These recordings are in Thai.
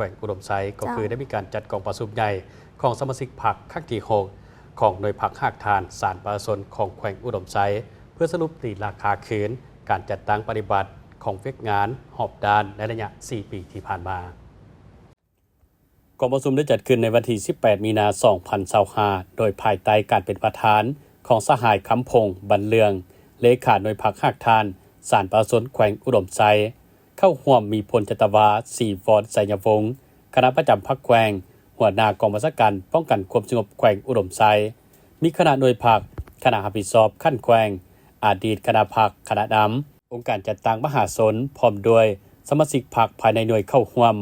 วงอุดมไซก็คือได้มีการจัดกองประชุมใหญ่ของสมาชิกพรรคครั้งที่6ของหน่วยพรรคหากทานสารประชาชนของแขวงอุดมไซเพื่อสรุปตีราคาคืนการจัดตั้งปฏิบัติของเวกงานหอบดานในระยะ 4 ปีที่ผ่านมากองประชุมได้จัดขึ้นในวันที่ 18 มีนาคม 2025 โดยภายใต้การเป็นประธานของสหายคำพงษ์บรรเลืองเลขาหน่วยพรรคหากทานสารประชาชนแขวงอุดมไซเข้าร่วมมีพลจตวาสีวอนไสยวงศ์คณะประจำพรรคแขวงหัวหน้ากองบัญชาการป้องกันความสงบแขวงอุดมไซมีคณะหน่วยพรรคคณะรับผิดชอบขั้นแขวงอดีตคณะพรรคคณะดำองค์การจัดตั้งมหาชนพร้อมด้วยสมาชิกพรรคภายในหน่วยเข้าร่วม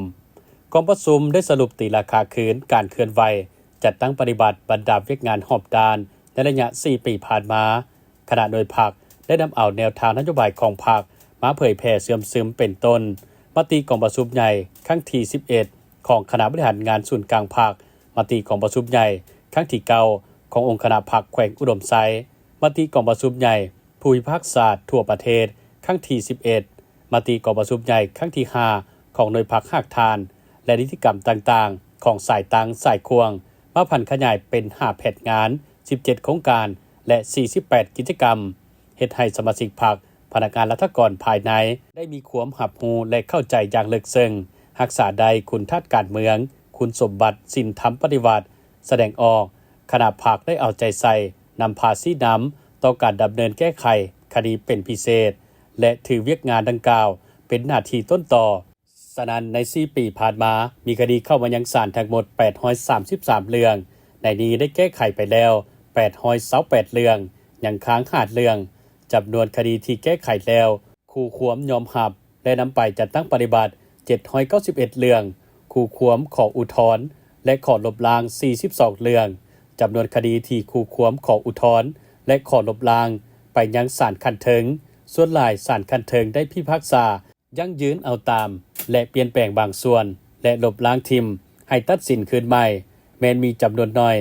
กองประชุมได้สรุปตีราคาคืนการเคลื่อนไหวจัดตั้งปฏิบัติบรรดาเวกงานหอบดานในระยะ 4 ปีผ่านมาคณะหน่วยพรรคได้นำเอาแนวทางนโยบายของพรรคมาเผยแพร่เสื่อมซึมเป็นต้นมติกองประชุมใหญ่ครั้งที่ 11 ของคณะบริหารงานศูนย์กลางพรรคมติกองประชุมใหญ่ครั้งที่9ขององค์คณะพรรคแขวงอุดมไซมติกองประชุมใหญ่ผู้พิพากษาทั่วประเทศครั้งที่ 11 มติกองประชุมใหญ่ครั้งที่ 5 ของหน่วยพรรคหากทานและนิติกรรมต่างๆของสายตังสายควงมาพันขยายเป็น5แผนงาน17โครงการและ48กิจกรรมเฮ็ดให้สมาชิกพรรคพนักงานรัฐกรภายในได้มีความหับหูและเข้าใจอย่างลึกซึ้งรักษาใดคุณทัดการเมืองคุณสมบัติศีลธรรมปฏิบัติแสดงออกคณะพรรคได้เอาใจใส่นำพาชี้นำต่อการดำเนินแก้ไขคดีเป็นพิเศษและถือเวียกงานดังกล่าวเป็นหน้าที่ต้นต่อฉะนั้นใน4ปีผ่านมามีคดีเข้ามายังศาลทั้งหมด833เรื่องในนี้ได้แก้ไขไปแล้ว828เรื่องยังค้างขาดเรื่องจำนวนคดีที่แก้ไขแล้วคู่ควมยอมรับและนำไปจัดตั้งปฏิบัติ791เรื่องคู่ควมขออุทธรณ์และขอลบล้าง42เรื่องจำนวนคดีที่คู่ควมขออุทธรณ์และขอลบล้างไปยังศาลคันเทิงส่วนหลายศาลคันเทิงได้พิพากษายังยืนเอาตามและเปลี่ยนแปลงบางส่วนและลบล้างทิมให้ตัดสินคืนใหม่แม้นมีจำนวนน้อย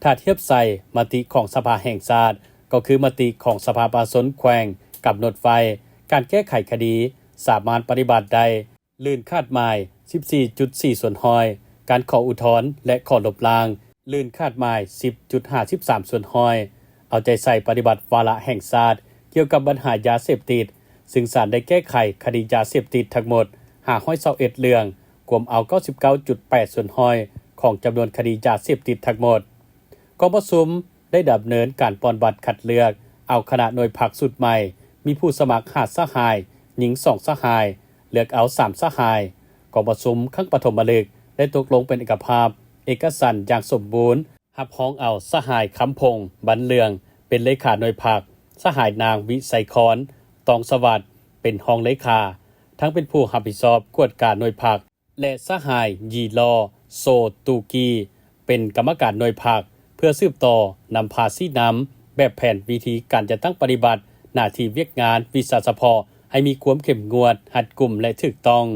ถ้าเทียบใส่มติของสภาแห่งชาติก็คือมติของสภาประชาชนแขวงกำหนดไว้การแก้ไขคดีสามารถปฏิบัติได้ลื่นคาดหมาย 14.4 ส่วนห้อยการขออุทธรณ์และขอลบล้างลื่นคาดหมาย 10.53 ส่วนห้อยเอาใจใส่ปฏิบัติวาระแห่งชาติเกี่ยวกับปัญหายาเสพติดซึ่งศาลได้แก้ไขคดียาเสพติดทั้งหมด521เรื่องรวมเอา 99.8 ส่วนห้อยของจำนวนคดียาเสพติดทั้งหมดกองประชุมได้ดำเนินการปอนบัตรคัดเลือกเอาคณะหน่วยพรรคสุดใหม่มีผู้สมัคร5สหายหญิง2สหายเลือกเอา3สหายกองประชุมครั้งปฐมฤกษ์ได้ตกลงเป็นเอกภาพเอกสารอย่างสมบูรณ์รับห้องเอาสหายคำพงษ์บรรเลืองเป็นเลขาหน่วยพรรคสหายนางวิไสคอนตองสวัสดิ์เป็นห้องเลขาทั้งเป็นผู้รับผิดชอบกวดการหน่วยพรรคและสหายยีลอโซตูกีเป็นกรรมการหน่วยพรรคเพื่อสืบต่อนำพาชี้นำแบบแผนวิธีการจะตั้งปฏิบัติหน้าที่เวียกงานวิชาเฉพาะให้มีความเข้มงวดหัดกลุ่มและถูกต้อง